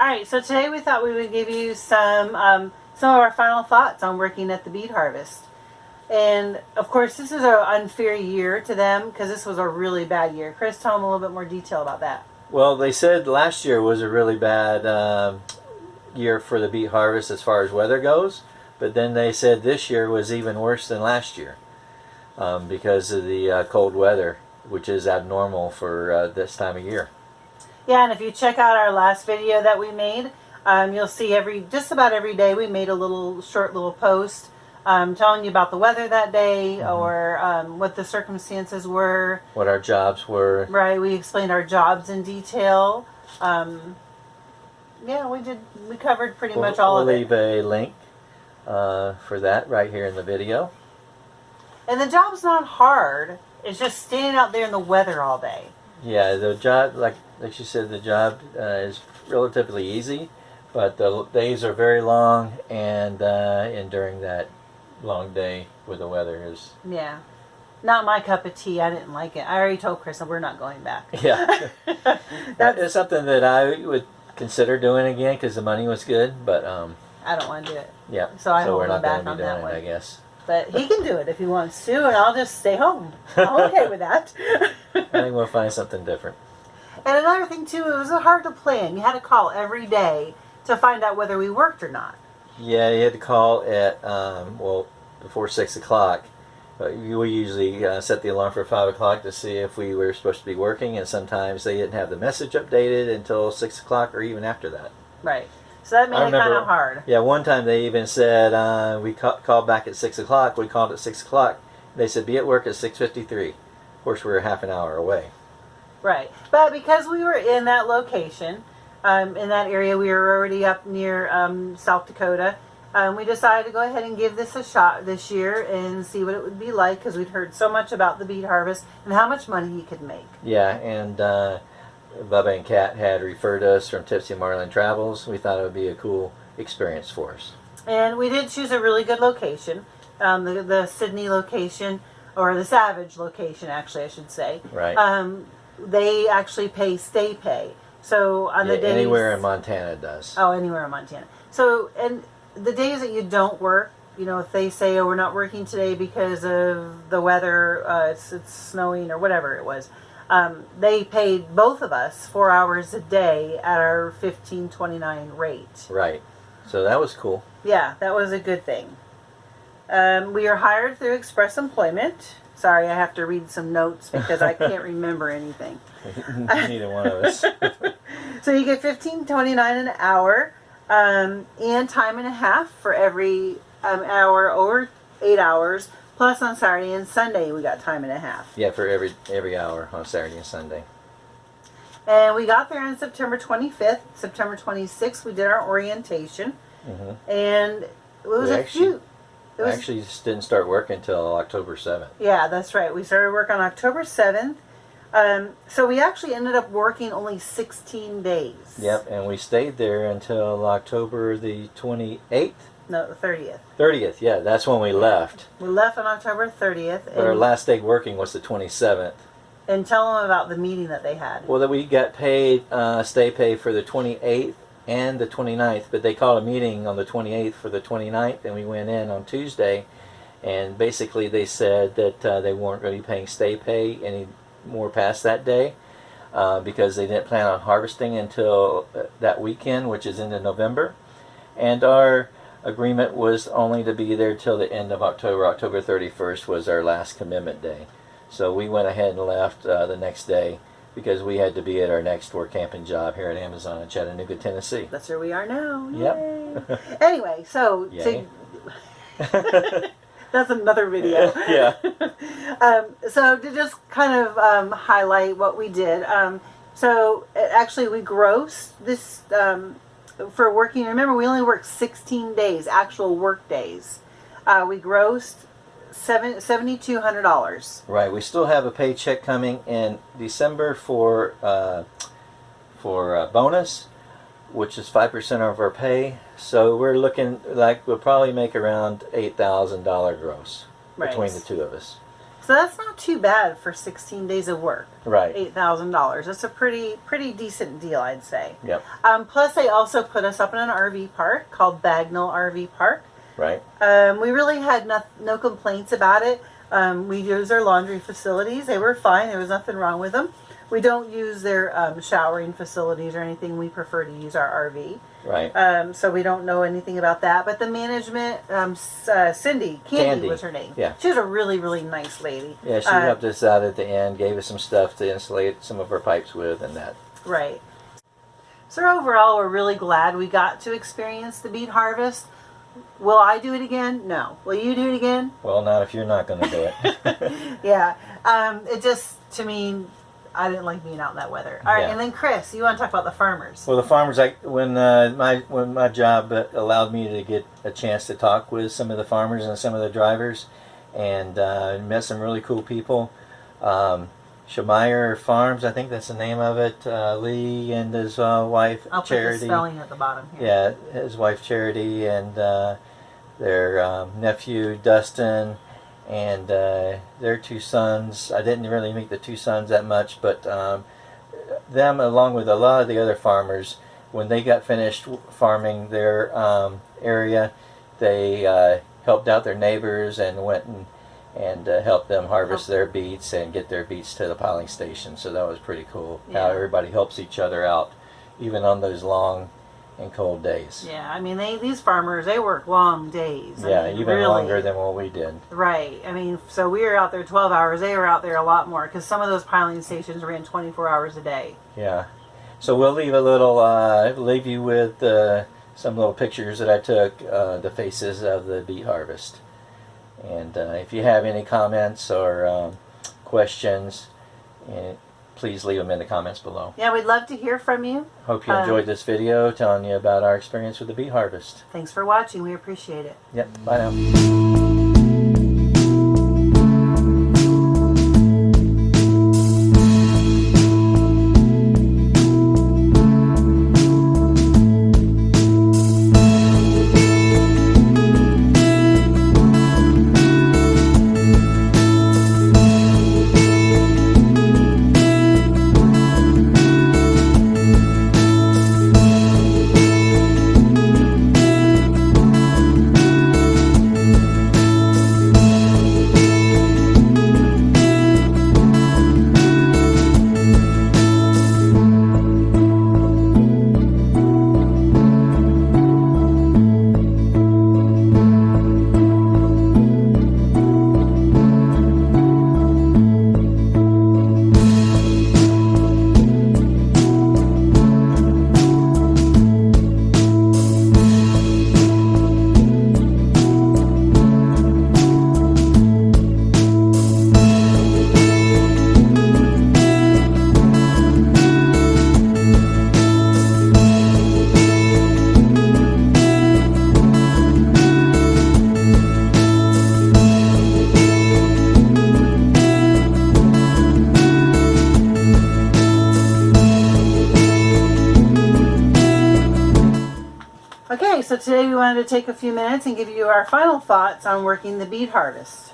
All right, so today we thought we would give you some of our final thoughts on working at the Beet Harvest. And of course, this is an unfair year to them because this was a really bad year. Chris, tell them a little bit more detail about that. Well, they said last year was a really bad year for the beet harvest as far as weather goes, but then they said this year was even worse than last year because of the cold weather, which is abnormal for this time of year. Yeah, and if you check out our last video that we made, you'll see just about every day we made a short little post telling you about the weather that day or what the circumstances were. What our jobs were. Right, we explained our jobs in detail. Yeah, we covered pretty much all of it. We'll leave a link for that right here in the video. And the job's not hard. It's just standing out there in the weather all day. Yeah, the job, like you said, the job is relatively easy, but the days are very long, and during that long day where the weather is... Yeah. Not my cup of tea. I didn't like it. I already told Chris we're not going back. Yeah. That's something that I would consider doing again because the money was good, but... I don't want to do it. Yeah. So I hold we're him not back going to on be that doing one. it, I guess. But he can do it if he wants to, and I'll just stay home. I'm okay with that. I think we'll find something different. And another thing, too, it was hard to plan. You had to call every day to find out whether we worked or not. Yeah, you had to call at, before 6 o'clock. We usually set the alarm for 5 o'clock to see if we were supposed to be working, and sometimes they didn't have the message updated until 6 o'clock or even after that. Right. So that made it kind of hard. Yeah, one time they even said, we called back at 6 o'clock. We called at 6 o'clock. They said, be at work at 6:53. Of course, we were half an hour away. Right. But because we were in that location, in that area, we were already up near South Dakota, we decided to go ahead and give this a shot this year and see what it would be like because we'd heard so much about the beet harvest and how much money you could make. Yeah, and Bubba and Kat had referred us from Tipsy Marlin Travels. We thought it would be a cool experience for us. And we did choose a really good location, the Sydney location, or the Savage location, actually, I should say. Right. They actually stay pay. So on the days... anywhere in Montana does. Oh, anywhere in Montana. So, and the days that you don't work, you know, if they say, oh, we're not working today because of the weather, it's snowing or whatever it was, they paid both of us 4 hours a day at our $15.29 rate. Right. So that was cool. Yeah, that was a good thing. We are hired through Express Employment. Sorry, I have to read some notes because I can't remember anything. Neither one of us. So you get $15.29 an hour and time and a half for every hour over 8 hours. Plus on Saturday and Sunday we got time and a half. Yeah, for every hour on Saturday and Sunday. And we got there on September 25th. September 26th we did our orientation. And it was We actually just didn't start work until October 7th. Yeah, that's right. We started work on October 7th. So we actually ended up working only 16 days. Yep, and we stayed there until October the 28th? No, the 30th. 30th, yeah, that's when we left. We left on October 30th. But our last day working was the 27th. And tell them about the meeting that they had. Well, that we got paid, stay pay for the 28th and the 29th, but they called a meeting on the 28th for the 29th, and we went in on Tuesday, and basically they said that they weren't going to be paying stay pay any more past that day because they didn't plan on harvesting until that weekend, which is into November, and our agreement was only to be there till the end of October. October 31st was our last commitment day. So we went ahead and left the next day because we had to be at our next Workamping job here at Amazon in Chattanooga, Tennessee. That's where we are now. Yep. Anyway, so that's another video. Yeah. So to just kind of highlight what we did. So actually we grossed this for working. Remember, we only worked 16 days, actual work days. We grossed $7,200. Right. We still have a paycheck coming in December for bonus, which is 5% of our pay. So we're looking like we'll probably make around $8,000 gross between the two of us. So So that's not too bad for 16 days of work. Right. $8,000. That's a pretty decent deal, I'd say. Yep. Plus, they also put us up in an RV park called Bagnell RV Park. Right. We really had no complaints about it. We used their laundry facilities. They were fine. There was nothing wrong with them. We don't use their showering facilities or anything. We prefer to use our RV. Right. So we don't know anything about that. But the management, Cindy, Candy was her name. Yeah. She was a really, really nice lady. Yeah, she helped us out at the end, gave us some stuff to insulate some of our pipes with and that. Right. So overall, we're really glad we got to experience the beet harvest. Will I do it again? No. Will you do it again? Well, not if you're not going to do it. Yeah. It just, to me, I didn't like being out in that weather. All right, Yeah. and then Chris, you want to talk about the farmers? Well, the farmers, when my job allowed me to get a chance to talk with some of the farmers and some of the drivers, and met some really cool people. Shemaiah Farms, I think that's the name of it. Lee and his wife I'll put Charity. the spelling at the bottom here. Yeah, his wife Charity and their nephew Dustin and their two sons. I didn't really meet the two sons that much, but them along with a lot of the other farmers, when they got finished farming their area, they helped out their neighbors and went and helped them harvest their beets and get their beets to the piling station. So that was pretty cool. Yeah. How everybody helps each other out, even on those long and cold days. Yeah, I mean, these farmers, they work long days. Yeah, I mean, even really. longer than what we did. Right. I mean, so we were out there 12 hours. They were out there a lot more because some of those piling stations ran 24 hours a day. Yeah. So we'll leave leave you with some little pictures that I took, the faces of the beet harvest. And if you have any comments or questions, please leave them in the comments below. Yeah, we'd love to hear from you. Hope you enjoyed this video telling you about our experience with the beet harvest. Thanks for watching. We appreciate it. Yep. Bye now. Okay, so today we wanted to take a few minutes and give you our final thoughts on working the beet harvest.